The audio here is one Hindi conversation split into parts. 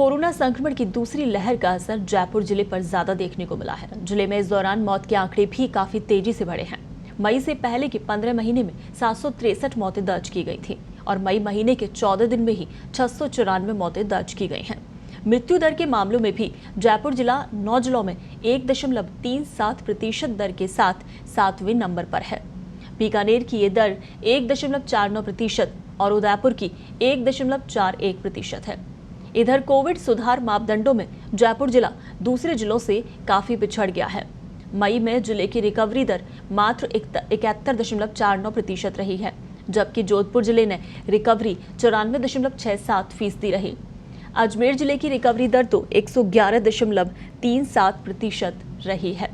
कोरोना संक्रमण की दूसरी लहर का असर जयपुर जिले पर ज्यादा देखने को मिला है। जिले में इस दौरान मौत के आंकड़े भी काफी तेजी से बढ़े हैं। मई से पहले के 15 महीने में 763 मौतें दर्ज की गई थी और मई महीने के 14 दिन में ही 694 मौतें दर्ज की गई हैं। मृत्यु दर के मामलों में भी जयपुर जिला 9 जिलों में 1.37% दर के साथ 7वें नंबर पर है। बीकानेर की ये दर 1.49% और उदयपुर की 1.41% है। इधर कोविड सुधार मापदंडों में जयपुर जिला दूसरे जिलों से काफी पिछड़ गया है। मई में जिले की रिकवरी दर मात्र 71.49% रही है, जबकि जोधपुर जिले ने रिकवरी 94.67% रही। अजमेर जिले की रिकवरी दर तो 111.37% रही है।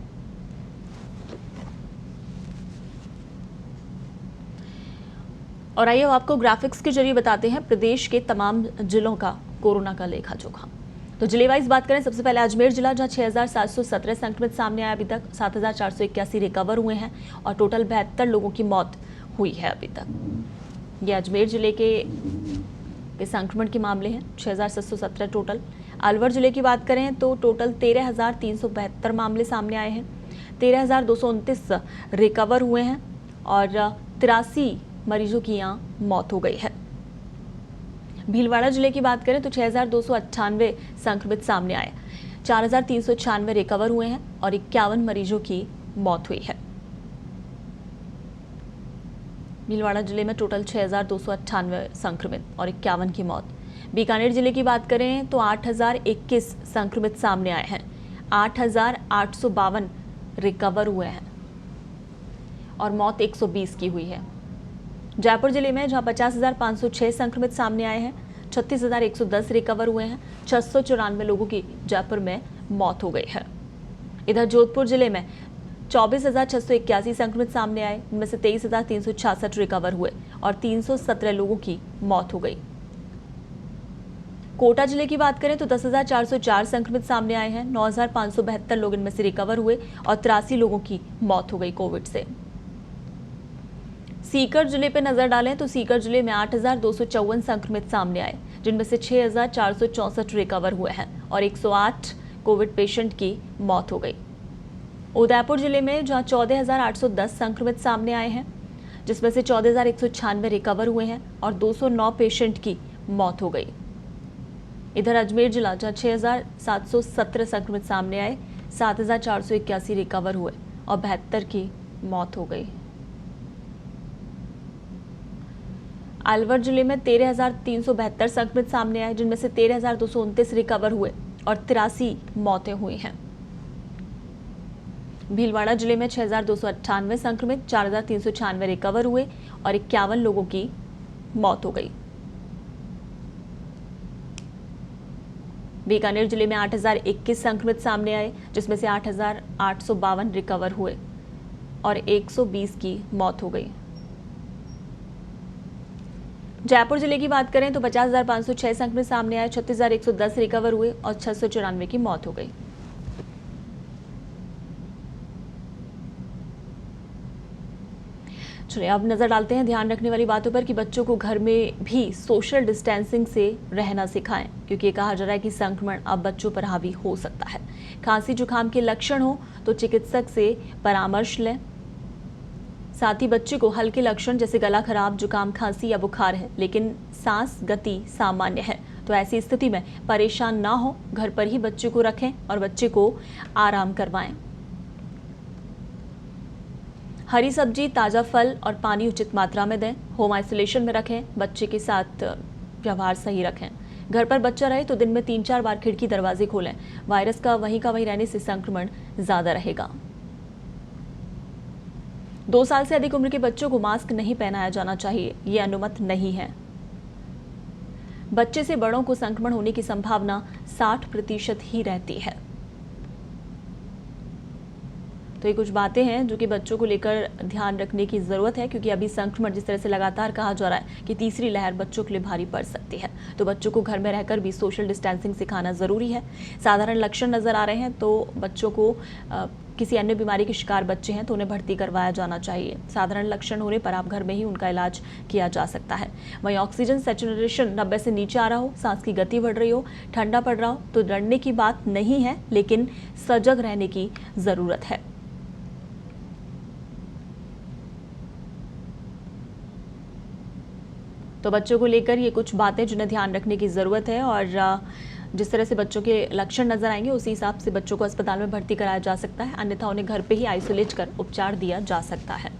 और आइए आपको ग्राफिक्स के जरिए बताते हैं प्रदेश के तमाम जिलों का कोरोना का लेखा जोखा। तो जिले वाइज बात करें, सबसे पहले अजमेर जिला जहां 6,717 संक्रमित सामने आए, अभी तक 7,481 रिकवर हुए हैं और टोटल 72 लोगों की मौत हुई है अभी तक। ये अजमेर जिले के संक्रमण के मामले हैं, 6,717 टोटल। अलवर जिले की बात करें तो टोटल 13,372 मामले सामने आए हैं, 13,229 रिकवर हुए हैं और 83 मरीजों की यहाँ मौत हो गई है। भीलवाड़ा जिले की बात करें तो 6,298 संक्रमित सामने आए, 4,396 रिकवर हुए हैं और 51 मरीजों की मौत हुई है। भीलवाड़ा जिले में टोटल 6,298 संक्रमित और 51 की मौत। बीकानेर जिले की बात करें तो 8,021 संक्रमित सामने आए हैं, 8,852 रिकवर हुए हैं और मौत 120 की हुई है। जयपुर जिले में जहां 50,506 संक्रमित सामने आए हैं, 36,110 रिकवर हुए हैं, 694 लोगों की जयपुर में मौत हो गई है। इधर जोधपुर जिले में 24,681 संक्रमित सामने आए, इनमें से 23,366 रिकवर हुए और 317 लोगों की मौत हो गई। कोटा जिले की बात करें तो 10,404 संक्रमित सामने आए हैं, 9,572 लोग इनमें से रिकवर हुए और 83 लोगों की मौत हो गई कोविड से। सीकर जिले पर नजर डालें तो सीकर जिले में 8,254 संक्रमित सामने आए, जिनमें से 6,464 रिकवर हुए हैं और 108 कोविड पेशेंट की मौत हो गई। उदयपुर जिले में जहां 14,810 संक्रमित सामने आए हैं, जिसमें से 14,196 रिकवर हुए हैं और 209 पेशेंट की मौत हो गई। इधर अजमेर जिला जहां 6,717 संक्रमित सामने आए, 7,481 रिकवर हुए और 72 की मौत हो गई। अलवर जिले में 13,372 संक्रमित सामने आए, जिनमें से 13,229 रिकवर हुए और 83 मौतें हुई हैं। भीलवाड़ा जिले में 6,298 संक्रमित, 4,396 रिकवर हुए और 51 लोगों की मौत हो गई। बीकानेर जिले में 8,021 संक्रमित सामने आए, जिसमें से 8,852 रिकवर हुए और 120 की मौत हो गई। जयपुर जिले की बात करें तो 50,506 संक्रमित सामने आए, 36,110 रिकवर हुए और 694 की मौत हो गई। चलिए अब नजर डालते हैं ध्यान रखने वाली बातों पर कि बच्चों को घर में भी सोशल डिस्टेंसिंग से रहना सिखाएं, क्योंकि ये कहा जा रहा है कि संक्रमण अब बच्चों पर हावी हो सकता है। खांसी जुकाम के लक्षण हो तो चिकित्सक से परामर्श लें। साथ ही बच्चे को हल्के लक्षण जैसे गला खराब, जुकाम, खांसी या बुखार है लेकिन सांस गति सामान्य है, तो ऐसी स्थिति में परेशान ना हो, घर पर ही बच्चे को रखें और बच्चे को आराम करवाएं। हरी सब्जी, ताजा फल और पानी उचित मात्रा में दें। होम आइसोलेशन में रखें, बच्चे के साथ व्यवहार सही रखें। घर पर बच्चा रहे तो दिन में 3-4 बार खिड़की दरवाजे खोलें। वायरस का वहीं रहने से संक्रमण ज्यादा रहेगा। 2 साल से अधिक उम्र के बच्चों को मास्क नहीं पहनाया जाना चाहिए, ये अनुमत नहीं है। बच्चे से बड़ों को संक्रमण होने की संभावना 60% ही रहती है। तो ये कुछ बातें हैं जो कि बच्चों को लेकर ध्यान रखने की जरूरत है, क्योंकि अभी संक्रमण जिस तरह से लगातार कहा जा रहा है कि तीसरी लहर बच्चों के लिए भारी पड़ सकती है, तो बच्चों को घर में रहकर भी सोशल डिस्टेंसिंग सिखाना जरूरी है। साधारण लक्षण नजर आ रहे हैं तो बच्चों को किसी अन्य बीमारी के शिकार बच्चे हैं तो उन्हें भर्ती करवाया जाना चाहिए। साधारण लक्षण होने पर आप घर में ही उनका इलाज किया जा सकता है। वहीं ऑक्सीजन सैचुरेशन 90 से नीचे आ रहा हो, सांस की गति बढ़ रही हो, ठंडा पड़ रहा हो तो डरने की बात नहीं है, लेकिन सजग रहने की जरूरत है। तो बच्चों को लेकर ये कुछ बातें जिन्हें ध्यान रखने की ज़रूरत है, और जिस तरह से बच्चों के लक्षण नजर आएंगे उसी हिसाब से बच्चों को अस्पताल में भर्ती कराया जा सकता है, अन्यथा उन्हें घर पे ही आइसोलेट कर उपचार दिया जा सकता है।